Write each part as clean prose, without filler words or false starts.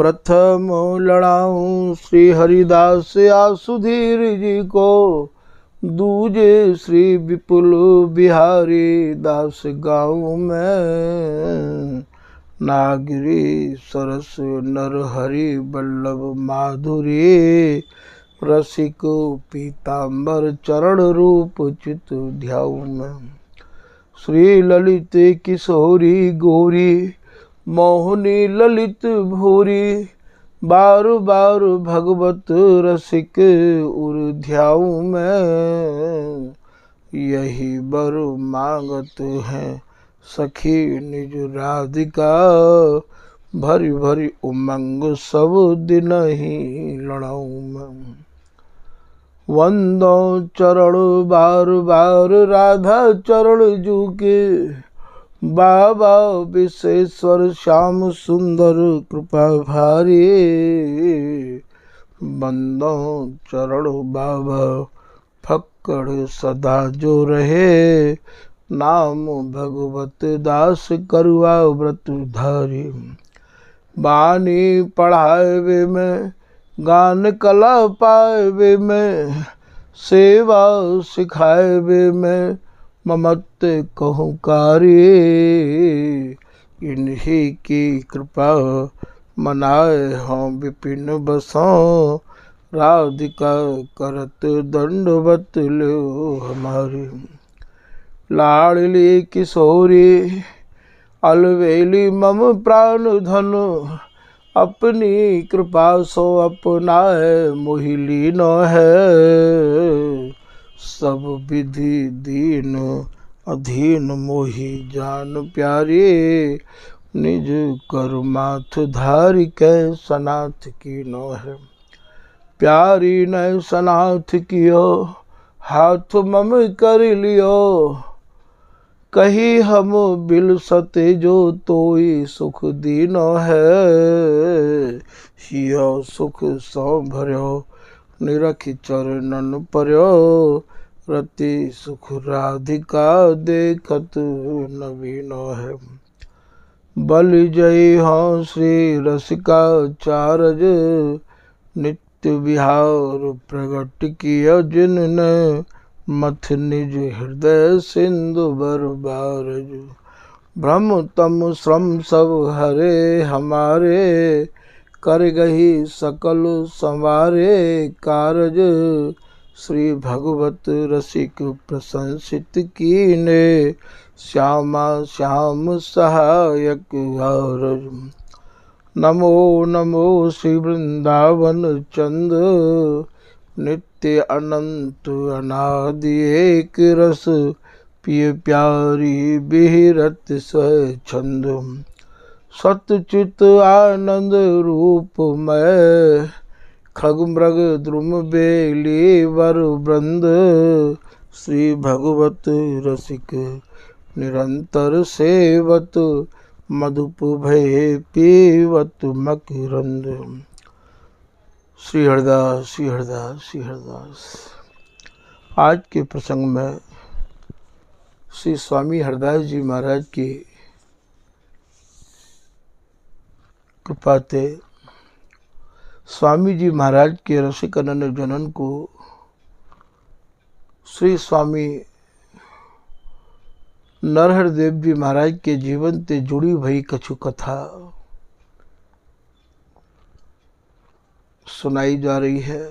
प्रथम लड़ाऊं श्री हरिदास आसुधीर जी को, दूजे श्री विपुल बिहारी दास गाँव में। नागरी सरस नरहरि बल्लभ माधुरी, रसिक पीताम्बर चरण रूप चित ध्याऊ में। श्री ललित किशोरी गौरी, मोहनी ललित भूरी, बार बार भगवत रसिक उर ध्याऊ में। यही बर मांगत हैं सखी निज राधिका, भरी भरी उमंग सब दिन ही लड़ाऊ में। वंदो चरण बार बार राधा चरण जू के, बाबा विश्वेश्वर श्याम सुंदर कृपा भारी। बंदो चरण बाबा फक्कड़ सदा जो रहे, नाम भगवत दास करुआ व्रत धारी। बानी पढ़ाए वे में, गान कला पाए वे में, सेवा सिखाए वे में, ममत कहूँ कारी। इन्हीं की कृपा मनाए हों विपिन बसों, राधिका करत दंडवत लो हमारी। लाडली किशोरी अलवेली मम प्राण धन, अपनी कृपा सो अपनाए मोहि लीन है। सब विधि दीन अधीन मोहि जान प्यारी, निज कर माथ धारी कै सनाथ की नो है। प्यारी न सनाथ कियो, हाथ मम कर लियो, कही हम बिल सते जो तोई सुख दीनो है। हियो सुख सो भर्यो, निरख चरणन पर्यो, रति सुख राधिका देखत नवीनो है। बल जय हो श्री रसिका चारज, नित्य विहार प्रगट किया जिनने, मथ निज हृदय सिंधु बरबारज। ब्रह्म तम श्रम सब हरे हमारे, कर गही सकल संवारे कारज। श्री भगवत रसिक प्रशंसित कीने, श्यामा श्याम सहायक हरज। नमो नमो श्री वृंदावन चंद, नित्य अनंत अनादि एक रस, पिय प्यारी बिहरत स्वच्छंद। सतचित आनंद रूपमय, खग मृग द्रुम बेली वर वृंद। श्री भगवत रसिक निरंतर सेवत, मधुप भय पीवत मकरंद। श्री हरिदास श्री हरिदास श्री हरिदास। आज के प्रसंग में श्री स्वामी हरिदास जी महाराज की कृपा से स्वामी जी महाराज के रसिक अनन्य जनन को श्री स्वामी नरहरि देव जी महाराज के जीवन से जुड़ी भई कछु कथा सुनाई जा रही है।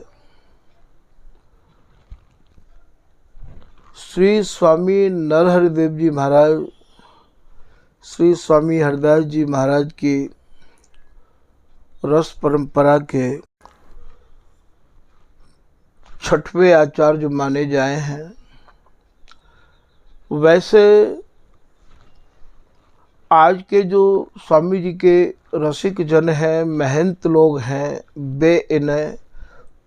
श्री स्वामी नरहरि देव जी महाराज श्री स्वामी हरिदास जी महाराज की रस परंपरा के छठवें आचार्य माने जाए हैं। वैसे आज के जो स्वामी जी के रसिक जन हैं, महंत लोग हैं, वे इन्हें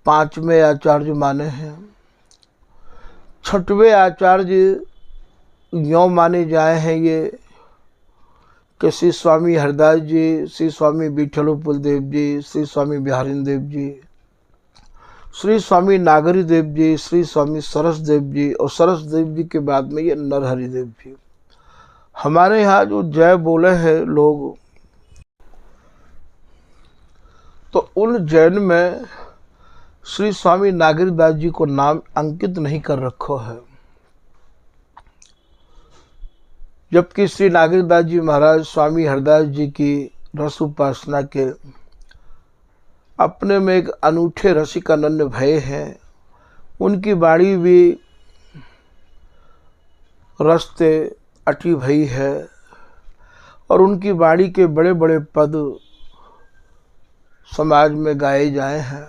पांचवें आचार्य माने हैं। छठवें आचार्य यों माने जाए हैं ये कि श्री स्वामी हरिदास जी, श्री स्वामी विठलोपल देव जी, श्री स्वामी बिहारी देव जी, श्री स्वामी नागरी देव जी, श्री स्वामी सरस देव जी, और सरस देव जी के बाद में ये नरहरि देव जी। हमारे यहाँ जो जय बोले हैं लोग, तो उन जैन में श्री स्वामी नागेरदास जी को नाम अंकित नहीं कर रखो है, जबकि श्री नागेरदास जी महाराज स्वामी हरदास जी की रस उपासना के अपने में एक अनूठे रसिक अनन्य भय हैं। उनकी वाणी भी रस्ते अटी भई है और उनकी वाणी के बड़े बड़े पद समाज में गाए जाए हैं।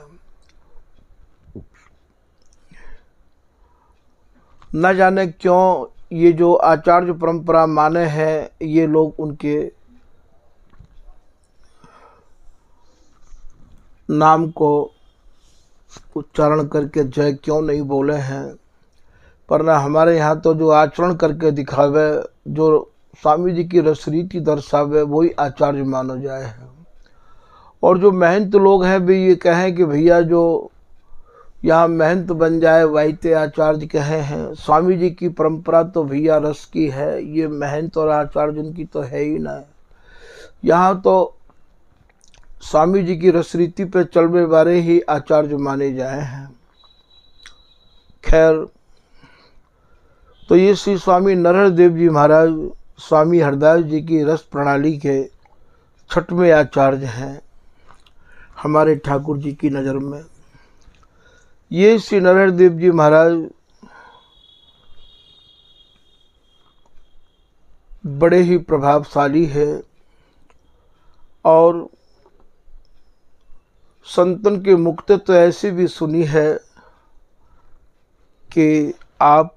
न जाने क्यों ये जो आचार्य परंपरा माने हैं, ये लोग उनके नाम को उच्चारण करके जय क्यों नहीं बोले हैं। पर ना हमारे यहाँ तो जो आचरण करके दिखावे, जो स्वामी जी की रसरीति दर्शावे, वही आचार्य मानो जाए है। और जो महंत लोग हैं भी ये कहें कि भैया जो यहाँ महंत बन जाए वाइते आचार्य कहे हैं। स्वामी जी की परंपरा तो भैया रस की है, ये महंत और आचार्य जिनकी तो है ही ना। यहाँ तो स्वामी जी की रसरीति पे चलने वाले ही आचार्य माने जाए हैं। खैर, तो ये श्री स्वामी नरहर देव जी महाराज स्वामी हरदास जी की रस प्रणाली के छठवें आचार्य हैं हमारे ठाकुर जी की नज़र में। ये श्री नरहर देव जी महाराज बड़े ही प्रभावशाली है और संतन के मुक्ति तो ऐसी भी सुनी है कि आप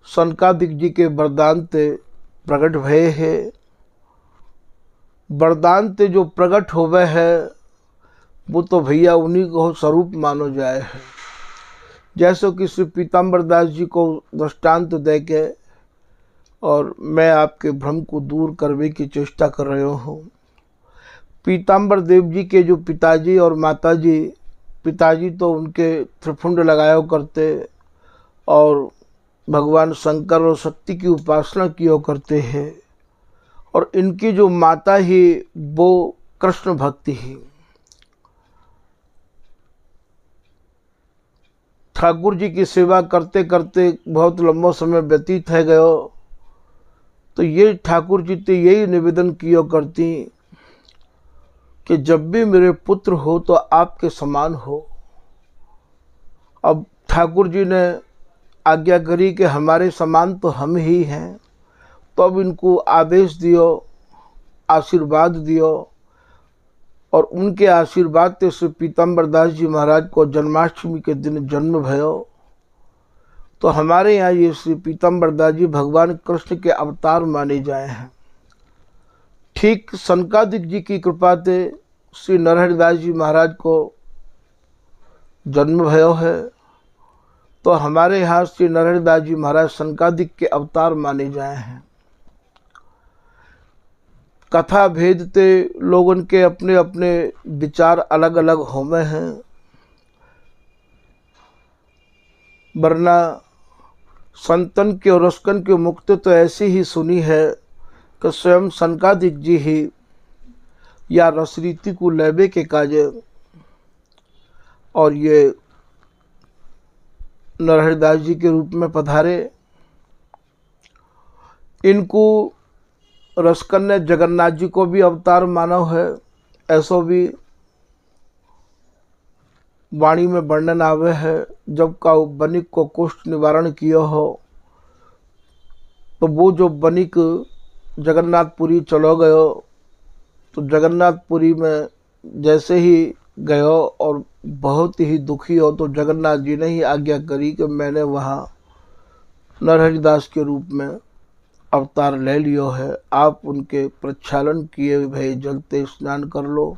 सनकादिक जी के वरदान ते प्रकट भये है। वरदान ते जो प्रकट होवे है वो तो भैया उन्हीं को स्वरूप मानो जाए है। जैसे कि श्री पीताम्बर दास जी को दृष्टांत दे के और मैं आपके भ्रम को दूर करने की चेष्टा कर रहा हूँ। पीताम्बर देव जी के जो पिताजी और माताजी, पिताजी तो उनके त्रिपुंड लगाया करते और भगवान शंकर और शक्ति की उपासना किया करते हैं, और इनकी जो माता ही वो कृष्ण भक्ति ही। ठाकुर जी की सेवा करते करते बहुत लंबा समय व्यतीत है गयो, तो ये ठाकुर जी से यही निवेदन किया करती कि जब भी मेरे पुत्र हो तो आपके समान हो। अब ठाकुर जी ने आज्ञा करी कि हमारे समान तो हम ही हैं, तो अब इनको आदेश दियो, आशीर्वाद दियो, और उनके आशीर्वाद से श्री पीताम्बर दास जी महाराज को जन्माष्टमी के दिन जन्म भयो। तो हमारे यहाँ ये श्री पीताम्बर दास जी भगवान कृष्ण के अवतार माने जाए हैं। ठीक सनकादिक जी की कृपा से श्री नरहर दास जी महाराज को जन्म भयो है, तो हमारे यहाँ श्री नरहर दास जी महाराज सनकादिक के अवतार माने जाए हैं। कथा भेद ते लोगों के अपने अपने विचार अलग अलग होमे हैं, वरना संतन के और रसकन के मुक्ति तो ऐसी ही सुनी है कि स्वयं सनकादिक जी ही या रसरीति को लेबे के काजे और ये नरहर दास जी के रूप में पधारे। इनको रसकन ने जगन्नाथ जी को भी अवतार माना है, ऐसा भी वाणी में वर्णन आवे है। जब का बनिक को कुष्ठ निवारण किया हो, तो वो जो बनिक जगन्नाथपुरी चलो गयो, तो जगन्नाथपुरी में जैसे ही गयो और बहुत ही दुखी हो, तो जगन्नाथ जी ने ही आज्ञा करी कि मैंने वहाँ नरहरिदास के रूप में अवतार ले लियो है, आप उनके प्रक्षालन किए भय जलते स्नान कर लो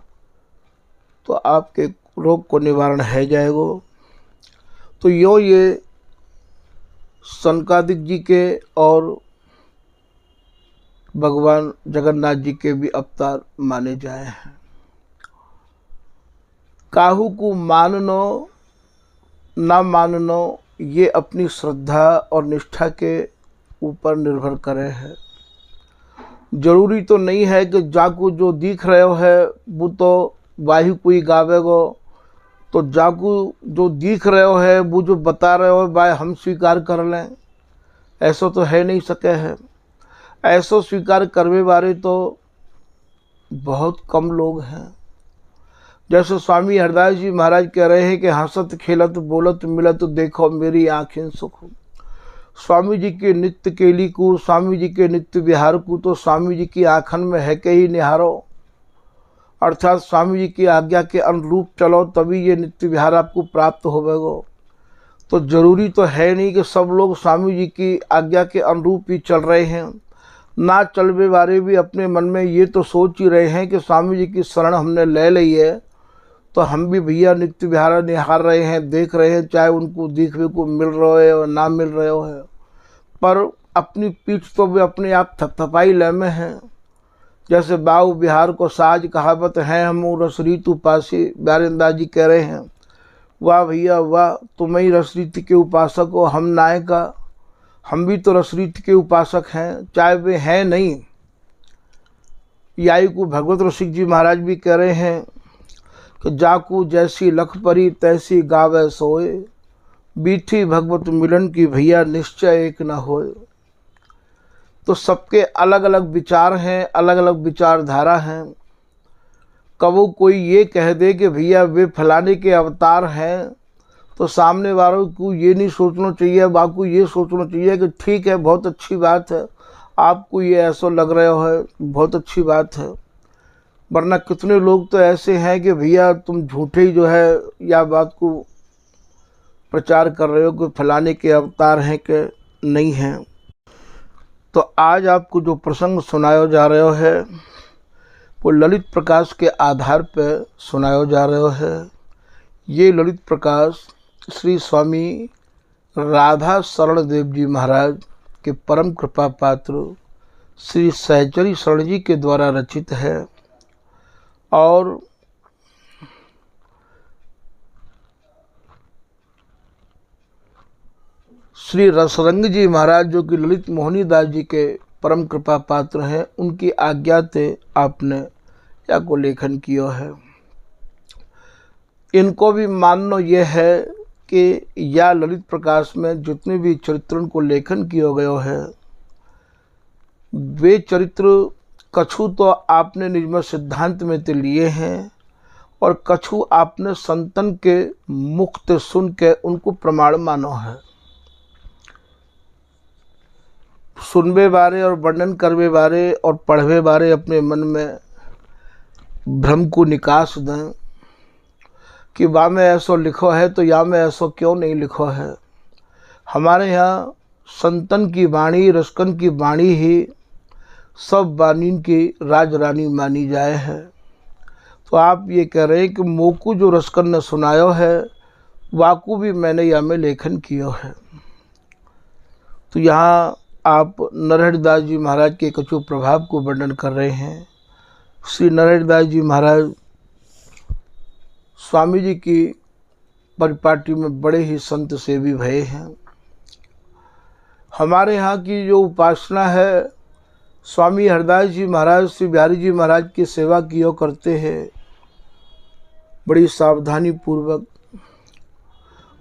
तो आपके रोग को निवारण है जाएगो। तो यो ये सनकादिक जी के और भगवान जगन्नाथ जी के भी अवतार माने जाए हैं। काहू को माननो ना माननो ये अपनी श्रद्धा और निष्ठा के ऊपर निर्भर करे है। जरूरी तो नहीं है कि जाकू जो दिख रहे हो है वो तो वायु कोई गावेगो, तो जाकू जो दिख रहे हो है वो जो बता रहे हो भाई हम स्वीकार कर लें, ऐसा तो है नहीं सके है। ऐसा स्वीकार करने वाले तो बहुत कम लोग हैं। जैसे स्वामी हरदास जी महाराज कह रहे हैं कि हंसत खेलत बोलत मिलत देखो मेरी आँखें सुख। स्वामी जी के नित्य केली को, स्वामी जी के नित्य विहार को तो स्वामी जी की आँखन में है के ही निहारो, अर्थात स्वामी जी की आज्ञा के अनुरूप चलो तभी ये नित्य विहार आपको प्राप्त होवेगा। तो जरूरी तो है नहीं कि सब लोग स्वामी जी की आज्ञा के अनुरूप ही चल रहे हैं। ना चलवे वाले भी अपने मन में ये तो सोच ही रहे हैं कि स्वामी जी की शरण हमने ले ली है तो हम भी भैया नित्य विहार निहार रहे हैं, देख रहे हैं, चाहे उनको देखने को मिल रहा है और ना मिल रहे हो है, पर अपनी पीठ तो वे अपने आप थपथपाई ले में हैं। जैसे बाऊ बिहार को साज कहावत है, हम रस रीतु पासी, ब्यारेंदास जी कह रहे हैं वाह भैया वाह, तुम ही रस रीति के उपासक हो, हम नायका, हम भी तो रस रीति के उपासक हैं, चाहे वे हैं नहीं। याई को भगवत रसिक जी महाराज भी कह रहे हैं कि जाकू जैसी लख परी तैसी गावे सोए, बीठी भगवत मिलन की भैया निश्चय एक न होए। तो सबके अलग अलग विचार हैं, अलग अलग विचारधारा हैं। कबो कोई ये कह दे कि भैया वे फलाने के अवतार हैं, तो सामने वालों को ये नहीं सोचना चाहिए, बाकी ये सोचना चाहिए कि ठीक है बहुत अच्छी बात है, आपको ये ऐसा लग रहा है बहुत अच्छी बात है। वरना कितने लोग तो ऐसे हैं कि भैया तुम झूठे ही जो है या बात को प्रचार कर रहे हो कि फलाने के अवतार हैं कि नहीं हैं। तो आज आपको जो प्रसंग सुनाया जा रहा है वो ललित प्रकाश के आधार पर सुनाया जा रहा है। ये ललित प्रकाश श्री स्वामी राधा शरण देव जी महाराज के परम कृपा पात्र श्री सहचरी शरण जी के द्वारा रचित है और श्री रसरंग जी महाराज जो कि ललित मोहनी दास जी के परम कृपा पात्र हैं, उनकी आज्ञा से आपने या को लेखन किया है। इनको भी मानना यह है कि या ललित प्रकाश में जितने भी चरित्रों को लेखन किया गया है वे चरित्र कछु तो आपने निजमय सिद्धांत में तो लिए हैं और कछु आपने संतन के मुख से सुन के उनको प्रमाण मानो है। सुनवे बारे और वर्णन करवे बारे और पढ़वे बारे अपने मन में भ्रम को निकास दें कि वाह में ऐसा लिखो है तो या में ऐसा क्यों नहीं लिखो है। हमारे यहाँ संतन की वाणी, रसकन की वाणी ही सब वाणी की राज रानी मानी जाए है। तो आप ये कह रहे हैं कि मोकू जो रसकन ने सुनायो है वाकू भी मैंने या में लेखन किया है। तो यहाँ आप नरहरिदास जी महाराज के कछु प्रभाव को वर्णन कर रहे हैं। श्री नरहरिदास जी महाराज स्वामी जी की परिपाटी में बड़े ही संत सेवी भये हैं। हमारे यहाँ की जो उपासना है स्वामी हरदास जी महाराज श्री बिहारी जी महाराज की सेवा किया करते हैं बड़ी सावधानी पूर्वक,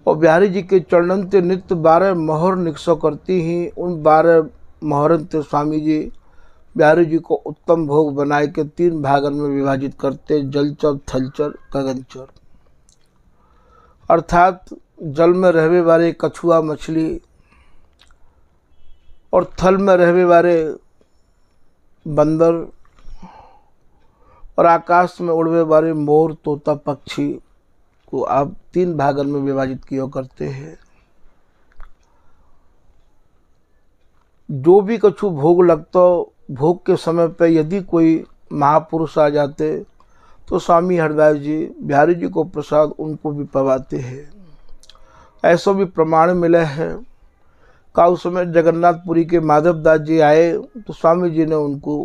और बिहारी जी के चरणन ते नित्य 12 मोहर निकसो करती ही उन 12 मोहरन ते स्वामी जी बिहारी जी को उत्तम भोग बनाए के 3 भागन में विभाजित करते, जलचर, थलचर, गगनचर। अर्थात जल में रहने वाले कछुआ मछली और थल में रहने वाले बंदर और आकाश में उड़ने वाले मोर, तोता, पक्षी को आप 3 भागन में विभाजित किया करते हैं। जो भी कछु भोग लगता भोग के समय पे यदि कोई महापुरुष आ जाते तो स्वामी हरदास जी बिहारी जी को प्रसाद उनको भी पवाते हैं। ऐसा भी प्रमाण मिले है का उस समय जगन्नाथपुरी के माधवदास जी आए तो स्वामी जी ने उनको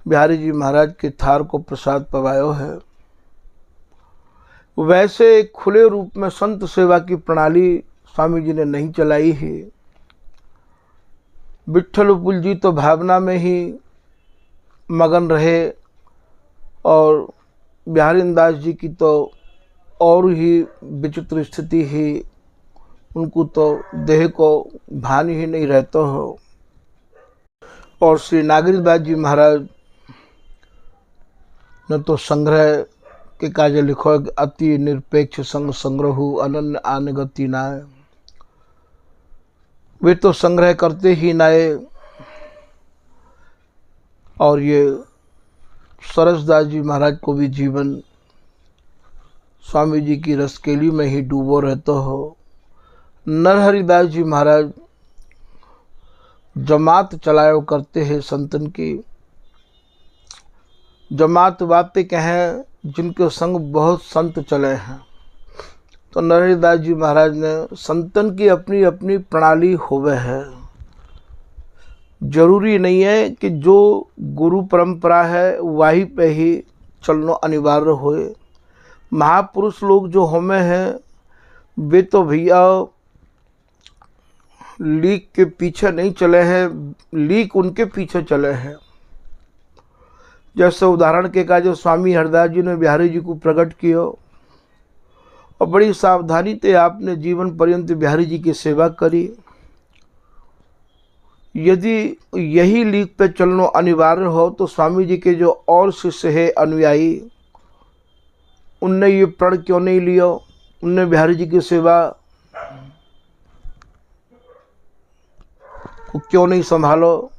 बिहारी जी महाराज के थार को प्रसाद पवाया है। वैसे खुले रूप में संत सेवा की प्रणाली स्वामी जी ने नहीं चलाई है। विट्ठल पुल जी तो भावना में ही मगन रहे, और बिहारी दास जी की तो और ही विचित्र स्थिति ही, उनको तो देह को भान ही नहीं रहता हो। और श्री नागेंद्र जी महाराज ने तो संग्रह के कार्य लिखो, अति निरपेक्ष संग संग्रहु अनन्य आन गति नाय। वे तो संग्रह करते ही नाए। और ये सरसदास जी महाराज को भी जीवन स्वामी जी की रसकेली में ही डूबो रहते हो। नरहरिदास जी महाराज जमात चलायो करते हैं संतन की। जमात बातें कहें जिनके संग बहुत संत चले हैं। तो नरहरिदास जी महाराज ने संतन की अपनी अपनी प्रणाली होवे है। जरूरी नहीं है कि जो गुरु परंपरा है वही पे ही चलना अनिवार्य होए। महापुरुष लोग जो हमें हैं वे तो भैया लीक के पीछे नहीं चले हैं, लीक उनके पीछे चले हैं। जैसे उदाहरण के का जो स्वामी हरदास जी ने बिहारी जी को प्रकट किया, और बड़ी सावधानी से आपने जीवन पर्यंत बिहारी जी की सेवा करी। यदि यही लीक पे चलना अनिवार्य हो तो स्वामी जी के जो और शिष्य है अनुयायी, उनने ये प्रण क्यों नहीं लिया, उनने बिहारी जी की सेवा को क्यों नहीं संभालो।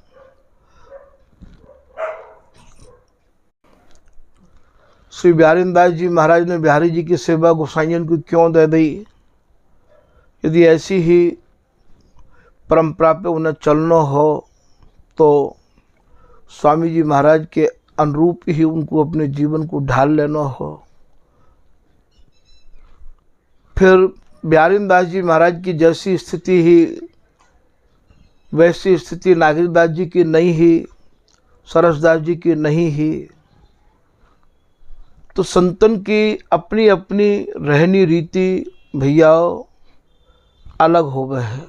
श्री बिहारी दास जी महाराज ने बिहारी जी की सेवा गोसाइयन को क्यों दे दी। यदि ऐसी ही परंपरा पे उन्हें चलना हो तो स्वामी जी महाराज के अनुरूप ही उनको अपने जीवन को ढाल लेना हो। फिर बिहारी दास जी महाराज की जैसी स्थिति ही वैसी स्थिति नागेंद्र जी की नहीं ही, सरसदास जी की नहीं ही। तो संतन की अपनी अपनी रहनी रीति भैया अलग हो गए हैं।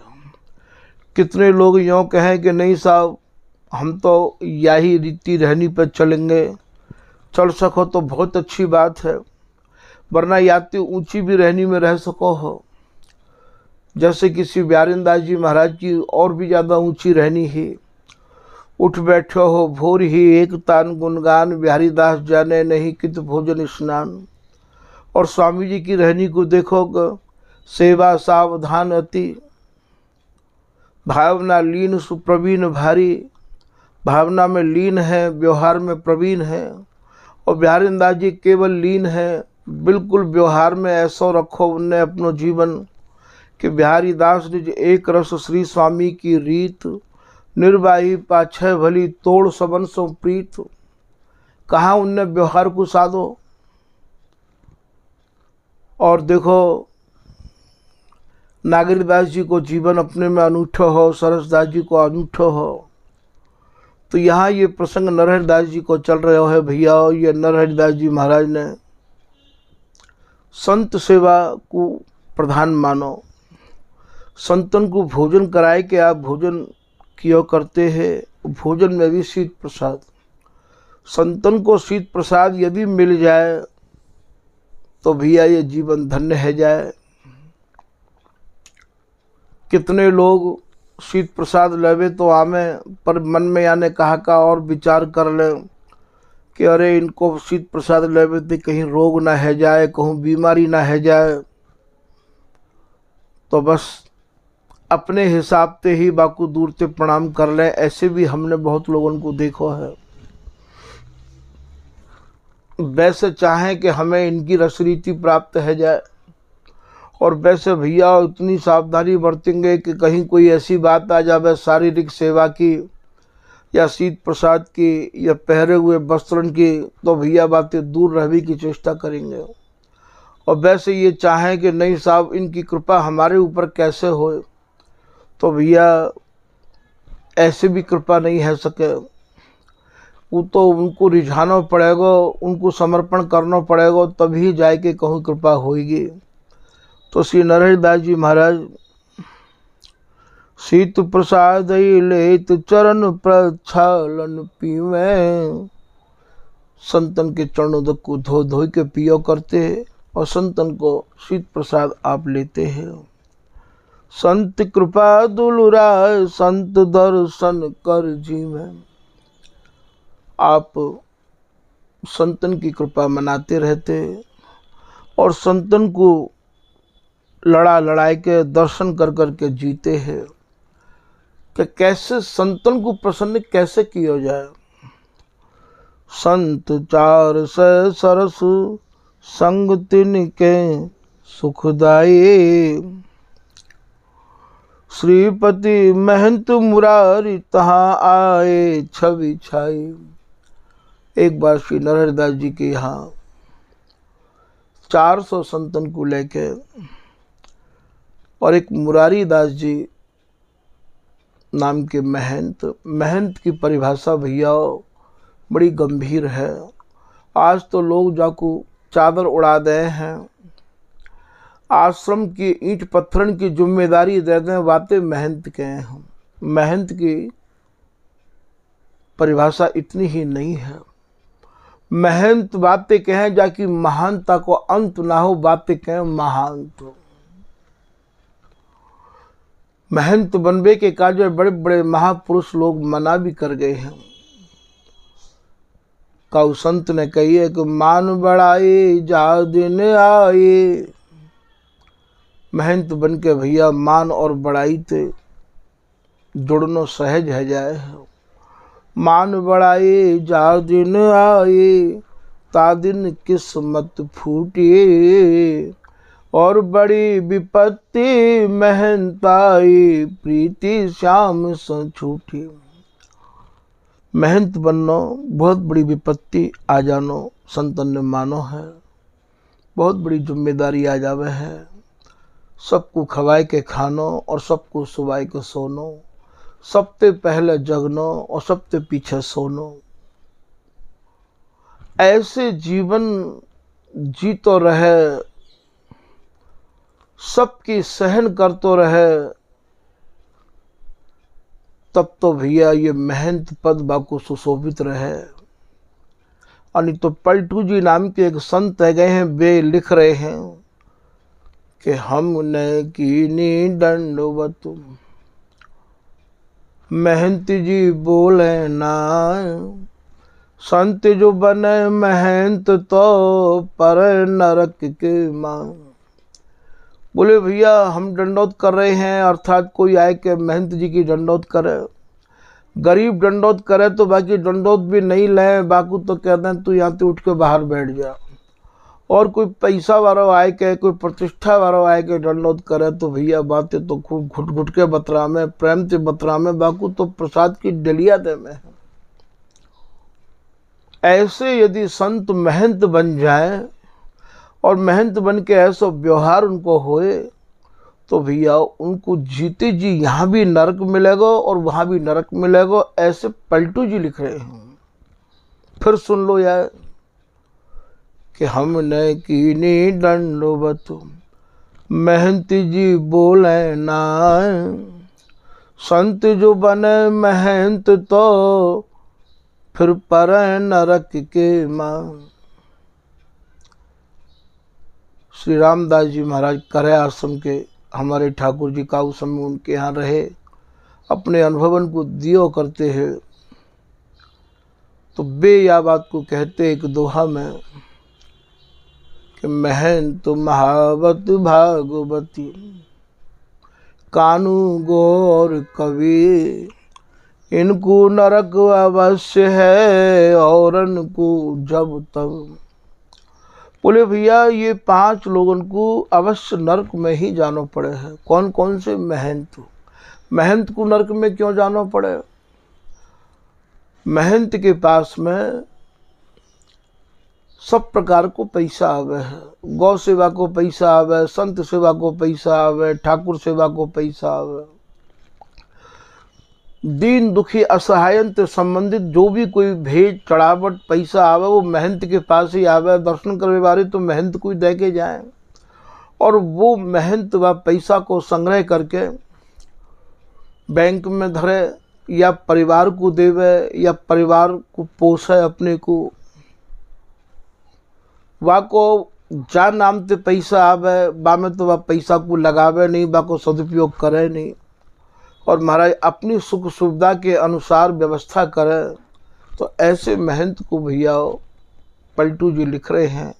कितने लोग यूँ कहें कि नहीं साहब हम तो यही रीति रहनी पर चलेंगे, चल सको तो बहुत अच्छी बात है, वरना या तो ऊंची भी रहनी में रह सको हो। जैसे किसी बिहारी दास जी महाराज की और भी ज़्यादा ऊंची रहनी ही। उठ बैठो हो भोर ही एक तान गुणगान, बिहारी दास जाने नहीं कित भोजन स्नान। और स्वामी जी की रहनी को देखो, सेवा सावधान अति, भावना लीन सुप्रवीण भारी। भावना में लीन है, व्यवहार में प्रवीण है। और बिहारी दास जी केवल लीन है, बिल्कुल व्यवहार में ऐसा रखो उनने अपनो जीवन कि बिहारी दास निज एक रस श्री स्वामी की रीत, निर्वाही पाछे भली तोड़ सबन सो प्रीत। कहाँ उनने व्यवहार को साधो। और देखो नागेंद्र जी को जीवन अपने में अनूठा हो, सरसदास जी को अनूठा हो। तो यहाँ ये प्रसंग नरहरिदास जी को चल रहा है भैया। ये नरहरिदास जी महाराज ने संत सेवा को प्रधान मानो। संतन को भोजन कराए कि आप भोजन क्यों करते हैं। भोजन में भी शीत प्रसाद, संतन को शीत प्रसाद यदि मिल जाए तो भैया ये जीवन धन्य है जाए। कितने लोग शीत प्रसाद लेवे तो आमे, पर मन में याने कहा का और विचार कर ले कि अरे इनको शीत प्रसाद लेवे तो कहीं रोग ना है जाए, कहूँ बीमारी ना है जाए। तो बस अपने हिसाब से ही बाकू दूर से प्रणाम कर लें। ऐसे भी हमने बहुत लोगों को देखो है। वैसे चाहें कि हमें इनकी रसरीति प्राप्त है जाए, और वैसे भैया उतनी सावधानी बरतेंगे कि कहीं कोई ऐसी बात आ जाए शारीरिक सेवा की या शीत प्रसाद की या पहरे हुए वस्त्रण की, तो भैया बातें दूर रहने की चेष्टा करेंगे। और वैसे ये चाहें कि नहीं साहब इनकी कृपा हमारे ऊपर कैसे हो, तो भैया ऐसे भी कृपा नहीं है सके। वो तो उनको रिझाना पड़ेगा, उनको समर्पण करना पड़ेगा, तभी जाके कहूँ कृपा होगी। तो श्री नरहरिदास जी महाराज शीत प्रसाद लेत चरण प्रक्षालन पीवें। संतन के चरणों को धो धो के पियो करते हैं और संतन को शीत प्रसाद आप लेते हैं। संत कृपा दुलराय संत दर्शन कर जीवें। आप संतन की कृपा मनाते रहते और संतन को लड़ा लड़ाई के दर्शन कर कर के जीते हैं कि कैसे संतन को प्रसन्न कैसे किया जाए। संत चार से सरस संग तिनके सुखदाई। श्रीपति महंत मुरारी तहाँ आए छवि छाई। एक बार श्री नरहरिदास जी के यहाँ 400 संतन को लेके और एक मुरारी दास जी नाम के महंत की परिभाषा भैया बड़ी गंभीर है। आज तो लोग जाको चादर उड़ा दे हैं, आश्रम की ईंट पत्थरन की जिम्मेदारी दे दें, बातें महंत के हैं। महंत की परिभाषा इतनी ही नहीं है। महंत बातें कहें जाकि महानता को अंत ना हो, बातें कहें महानत। महंत बनबे के कार्य बड़े बड़े महापुरुष लोग मना भी कर गए हैं। काउ संत ने कही है कि मान बढ़ाए जा दिन आए। महंत बन के भैया मान और बड़ाई ते जुड़नो सहज है जाए। मान बढ़ाए जा दिन आए, ता दिन किस्मत फूटे। और बड़ी विपत्ति महंताई, प्रीति श्याम से छूटी। महंत बननो बहुत बड़ी विपत्ति आ जानो संतन ने मानो है। बहुत बड़ी जिम्मेदारी आ जावे है। सबको खवाए के खानो और सबको सुवाए के सोनो। सबसे पहले जगनो और सबसे पीछे सोनो। ऐसे जीवन जी तो रहे, सबकी सहन कर तो रहे, तब तो भैया ये महंत पद बाको सुशोभित रहे। और तो पलटू जी नाम के एक संत है गए हैं, वे लिख रहे हैं कि हमने कीनी दंडवत महंत जी बोले ना। संत जो बने महंत तो पर नरक के मां। बोले भैया हम दंडौत कर रहे हैं, अर्थात कोई आए के महंत जी की दंडौत करे। गरीब दंडौत करे तो बाकी दंडौत भी नहीं ले, बाकू तो कहते हैं तू यहाँ से उठ के बाहर बैठ जा। और कोई पैसा वाला आए के, कोई प्रतिष्ठा वाला आए के दंडौत करे तो भैया बातें तो खूब घुट घुट के बतरा में, प्रेम से बतरा में, बाकू तो प्रसाद की डलिया दे में। ऐसे यदि संत महंत बन जाए और महंत बन के ऐसा व्यवहार उनको होए तो भैया उनको जीते जी यहाँ भी नरक मिलेगा और वहाँ भी नरक मिलेगा। ऐसे पलटू जी लिख रहे हैं। फिर सुन लो यार कि हमने कीनी दंडवत महंत जी बोले ना। संत जो बने महंत तो फिर पर नरक के मां। श्री रामदास जी महाराज करे आश्रम के हमारे ठाकुर जी का उस समय उनके यहाँ रहे, अपने अनुभवन को दियो करते हैं। तो बे या बात को कहते एक दोहा में कि महंत महावत भागवती कानू गौर कवि। इनको नरक अवश्य है औरन को जब तब। बोले भैया ये 5 लोगों को अवश्य नरक में ही जाना पड़े है। कौन कौन से? महंत। महंत को नरक में क्यों जाना पड़े? महंत के पास में सब प्रकार को पैसा आवे है। गौ सेवा को पैसा आवे, संत सेवा को पैसा आवे, ठाकुर सेवा को पैसा आवे। दीन दुखी असहायन से संबंधित जो भी कोई भेंट चढ़ावट पैसा आवे वो महंत के पास ही आवे। दर्शन करने वाले तो महंत को ही दे के जाए और वो महंत व पैसा को संग्रह करके बैंक में धरे या परिवार को देवे या परिवार को पोसे अपने को, वा को जा नाम ते पैसा आवे बा में तो वह पैसा को लगावे नहीं, बा को सदुपयोग करे नहीं, और महाराज अपनी सुख सुविधा के अनुसार व्यवस्था करे। तो ऐसे महंत को भैया पलटू जी लिख रहे हैं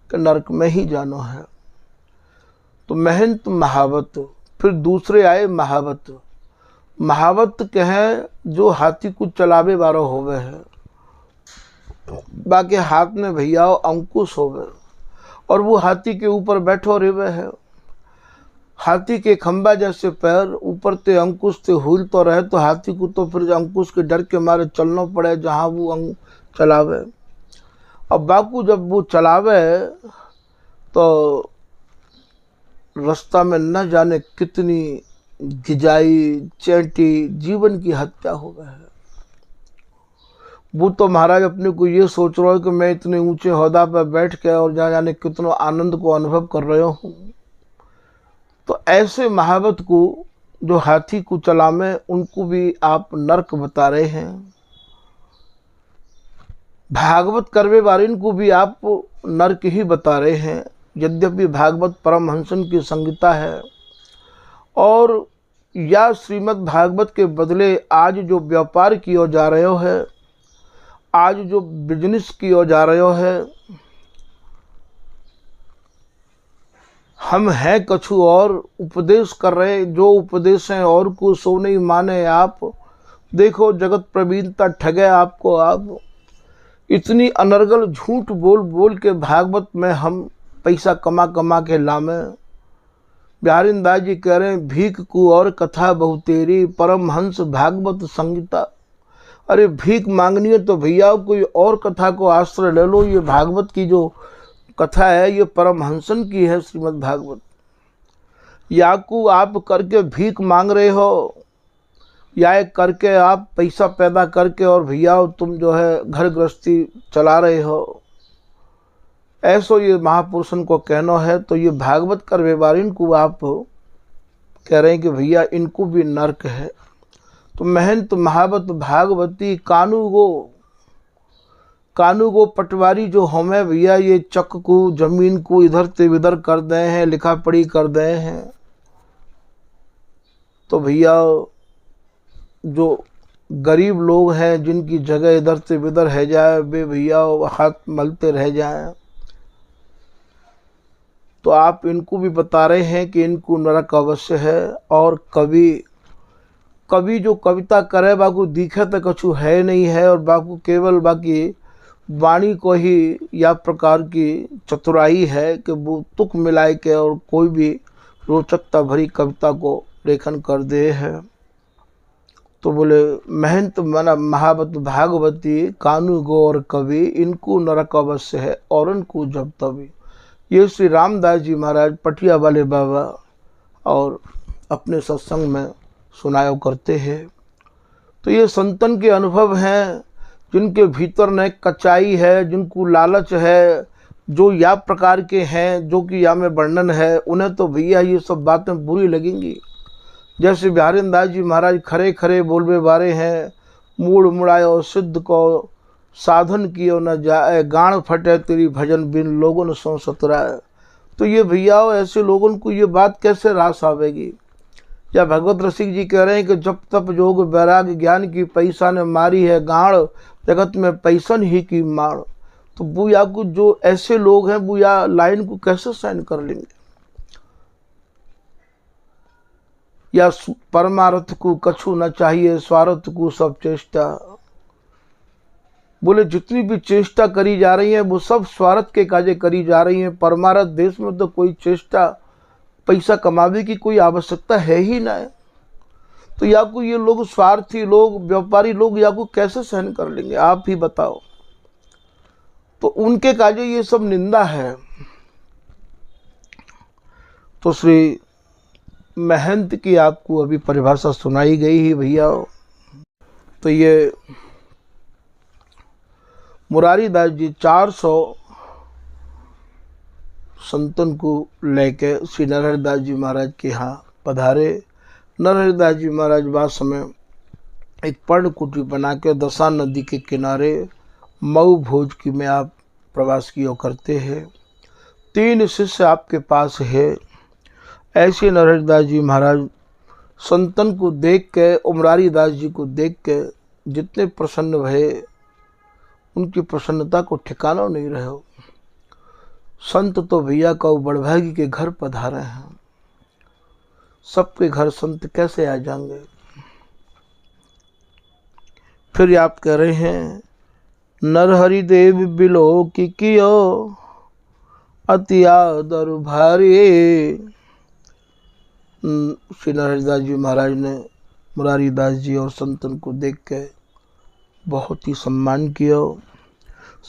कि नरक में ही जानो है। तो महंत महावत, फिर दूसरे आए महावत। महावत कहें जो हाथी को चलावे वाला होवे है, बाकी हाथ में भैया अंकुश होवे और वो हाथी के ऊपर बैठो रेवे है। हाथी के खंबा जैसे पैर, ऊपर ते अंकुश ते हुल तो रहे, तो हाथी को तो फिर अंकुश के डर के मारे चलना पड़े जहाँ वो चलावे। अब बाकू जब वो चलावे तो रास्ता में न जाने कितनी गिजाई चैंटी जीवन की हत्या हो गई है। वो तो महाराज अपने को ये सोच रहा है कि मैं इतने ऊंचे ओहदा पर बैठ के और जहाँ जाने कितनों आनंद को अनुभव कर रहे हूँ। तो ऐसे महावत को जो हाथी को चलावे उनको भी आप नरक बता रहे हैं। भागवत करवे वारिन को भी आप नरक ही बता रहे हैं। यद्यपि भागवत परमहंसन की संगीता है और या श्रीमद् भागवत के बदले आज जो व्यापार किया जा रहे हो है, आज जो बिजनेस किया जा रहे हो है, हम हैं कछु और उपदेश कर रहे, जो उपदेश हैं और को सो नहीं माने आप। देखो जगत प्रवीणता ठगे आपको। आप इतनी अनर्गल झूठ बोल बोल के भागवत में हम पैसा कमा कमा के लामे। बिहारीन दास जी कह रहे हैं भीख को और कथा बहुतेरी परमहंस भागवत संगीता। अरे भीख मांगनी है तो भैया कोई और कथा को आश्रय ले लो। ये भागवत की जो कथा है ये परमहंसन की है श्रीमद् भागवत। या को आप करके भीख मांग रहे हो, या करके आप पैसा पैदा करके और भैया तुम जो है घर गृहस्थी चला रहे हो, ऐसो ये महापुरुषन को कहना है। तो ये भागवत कर व्यवहारिन को आप कह रहे हैं कि भैया इनको भी नरक है। तो महंत महावत भागवती कानू गो पटवारी जो हमें भैया ये चक को जमीन को इधर से इधर कर दे हैं, लिखा पढ़ी कर दे हैं। तो भैया जो गरीब लोग हैं जिनकी जगह इधर से इधर है जाए, वे भैया हाथ मलते रह जाएं। तो आप इनको भी बता रहे हैं कि इनको नरक अवश्य है। और कवि जो कविता करे बाकू दिखे तो कछु है नहीं है, और बाकू केवल बाकी वाणी को ही या प्रकार की चतुराई है कि वो तुक मिलाए के और कोई भी रोचकता भरी कविता को लेखन कर दे है। तो बोले महंत मना महावत भागवती कानू गो और कवि इनको नरक अवश्य है और इनको जब तभी। ये श्री रामदास जी महाराज पटिया वाले बाबा और अपने सत्संग में सुनाया करते हैं। तो ये संतन के अनुभव हैं जिनके भीतर न कच्चाई है, जिनको लालच है, जो या प्रकार के हैं जो कि या में वर्णन है, उन्हें तो भैया ये सब बातें बुरी लगेंगी। जैसे बिहारीन दास जी महाराज खरे खरे बोलबे बारे हैं, मूड मुड़ायो सिद्ध को साधन कियो न जाए, गाण फटे तेरी भजन बिन लोगन सो सतराए। तो ये भैया ऐसे लोगों को ये बात कैसे रास आवेगी। या भगवत रसिक जी कह रहे हैं कि जब तप जोग वैराग ज्ञान की पैसा ने मारी है गाड़, जगत में पैसन ही की मार। तो बुया को जो ऐसे लोग हैं बुया लाइन को कैसे सहन कर लेंगे। या परमार्थ को कछु न चाहिए स्वार्थ को सब चेष्टा। बोले जितनी भी चेष्टा करी जा रही है वो सब स्वार्थ के काजे करी जा रही हैं। परमार्थ देश में तो कोई चेष्टा पैसा कमाने की कोई आवश्यकता है ही ना है। तो या को ये लोग स्वार्थी लोग व्यापारी लोग या को कैसे सहन कर लेंगे, आप ही बताओ। तो उनके काजे ये सब निंदा है। तो श्री महंत की आपको अभी परिभाषा सुनाई गई ही भैया। तो ये मुरारी दास जी 400 संतन को लेके श्री नारायण दास जी महाराज के यहाँ पधारे। नरहरिदास जी महाराज बाद समय एक पर्णकुटी बना के दशा नदी के किनारे मऊ भोज की में आप प्रवास किया करते हैं। 3 शिष्य आपके पास है। ऐसे नरहरिदास जी महाराज संतन को देख के, उमरारी दास जी को देख के जितने प्रसन्न भये, उनकी प्रसन्नता को ठिकाना नहीं रहे। संत तो भैया का बड़भागी के घर पधारे हैं, सबके घर संत कैसे आ जाएंगे। फिर आप कह रहे हैं नरहरि देव बिलो की कियो अति आदर भारी। श्री नरहरिदास जी महाराज ने मुरारी दास जी और संतन को देख के बहुत ही सम्मान किया।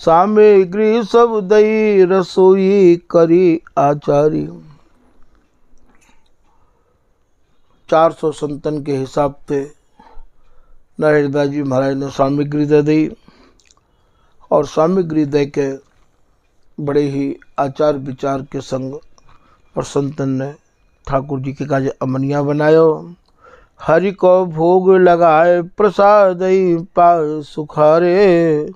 सामग्री सब दई रसोई करी आचारी। 400 संतन के हिसाब से नरहरिदास जी महाराज ने सामग्री दे दी और सामग्री दे के बड़े ही आचार विचार के संग और संतन ने ठाकुर जी के काज अमनिया बनायो। हरि को भोग लगाए प्रसाद पाए सुखारे।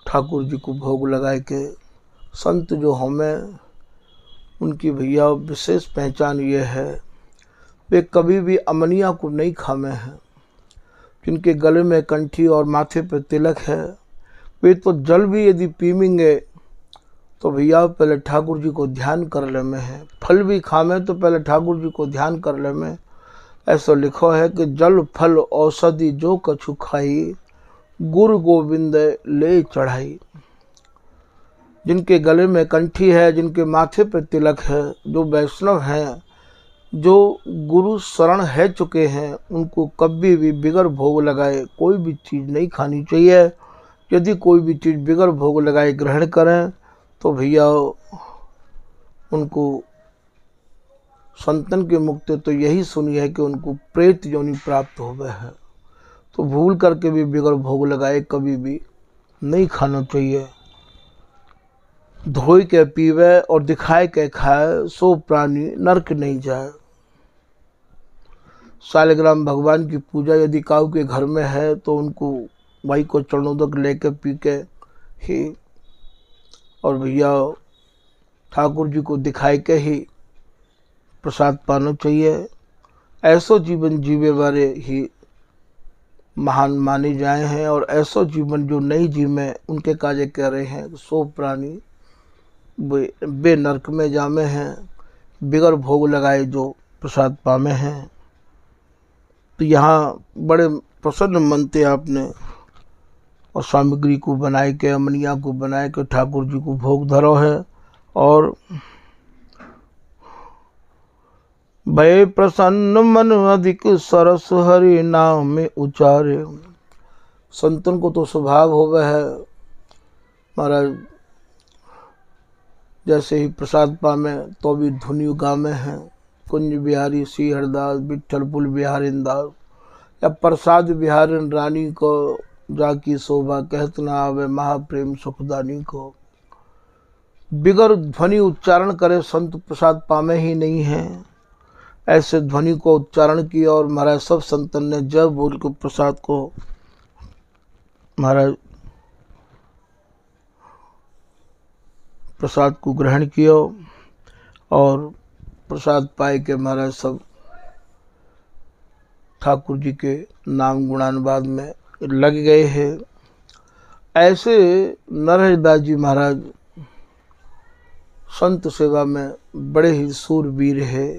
ठाकुर जी को भोग लगाए के संत जो हमें, उनकी भैया विशेष पहचान ये है, वे कभी भी अमनिया को नहीं खामे हैं। जिनके गले में कंठी और माथे पर तिलक है, वे तो जल भी यदि पीमेंगे तो भैया पहले ठाकुर जी को ध्यान कर ले में है। फल भी खामे तो पहले ठाकुर जी को ध्यान कर ले में। ऐसा लिखो है कि जल फल औषधि जो कछु खाई, गुरु गोविंद ले चढ़ाई। जिनके गले में कंठी है, जिनके माथे पर तिलक है, जो वैष्णव हैं, जो गुरु शरण है चुके हैं, उनको कभी भी बिगर भोग लगाए कोई भी चीज़ नहीं खानी चाहिए। यदि कोई भी चीज़ बिगर भोग लगाए ग्रहण करें तो भैया उनको संतन के मुक्ति तो यही सुनी है कि उनको प्रेत योनि प्राप्त हो गए है। तो भूल करके भी बिगर भोग लगाए कभी भी नहीं खाना चाहिए। धोई के पीवे और दिखाए के खाए, सो प्राणी नरक नहीं जाए। सालिग्राम भगवान की पूजा यदि काऊ के घर में है तो उनको भाई को चरणोदक लेके पी के ही और भैया ठाकुर जी को दिखाई के ही प्रसाद पाना चाहिए। ऐसो जीवन जीवे वाले ही महान माने जाए हैं और ऐसो जीवन जो नहीं जीवे उनके काजे कह रहे हैं सो प्राणी बे नरक में जामे हैं, बिगर भोग लगाए जो प्रसाद पामे हैं। तो यहाँ बड़े प्रसन्न मन थे आपने और सामग्री को बनाए के, अमनिया को बनाए के ठाकुर जी को भोग धरो है। और भय प्रसन्न मन अधिक सरस हरि नाम में उचारे। संतन को तो स्वभाव हो गया है महाराज, जैसे ही प्रसाद पामे तो भी धुनि गामे हैं, कुंज बिहारी श्री हरदास विठल पुल बिहारिन दास, या प्रसाद बिहारिन रानी को जाकी शोभा कहत न आवे महाप्रेम सुखदानी को। बिगर ध्वनि उच्चारण करे संत प्रसाद पामे ही नहीं है। ऐसे ध्वनि को उच्चारण किया और महाराज सब संतन ने जय बोल के प्रसाद को महाराज प्रसाद को ग्रहण किया और प्रसाद पाए के महाराज सब ठाकुर जी के नाम गुणानुवाद में लग गए हैं। ऐसे नरहरिदास जी महाराज संत सेवा में बड़े ही सूरवीर है।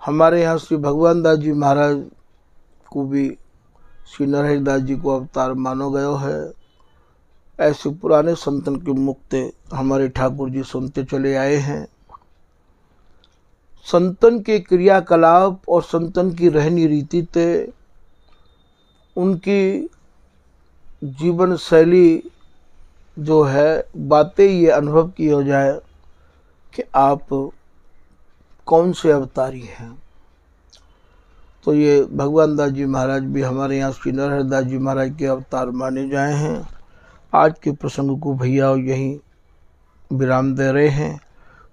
हमारे यहाँ श्री भगवान दास जी महाराज को भी श्री नरहरिदास जी को अवतार मानो गयो है। ऐसे पुराने संतन के मुक्ते हमारे ठाकुर जी सुनते चले आए हैं। संतन के क्रियाकलाप और संतन की रहनी रीति ते उनकी जीवन शैली जो है बातें ये अनुभव की हो जाए कि आप कौन से अवतारी हैं। तो ये भगवान दास जी महाराज भी हमारे यहाँ श्री नरहरिदास जी महाराज के अवतार माने जाए हैं। आज के प्रसंग को भैया यहीं विराम दे रहे हैं।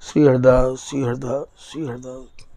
श्री हरदास श्री हरदास श्री हरदास।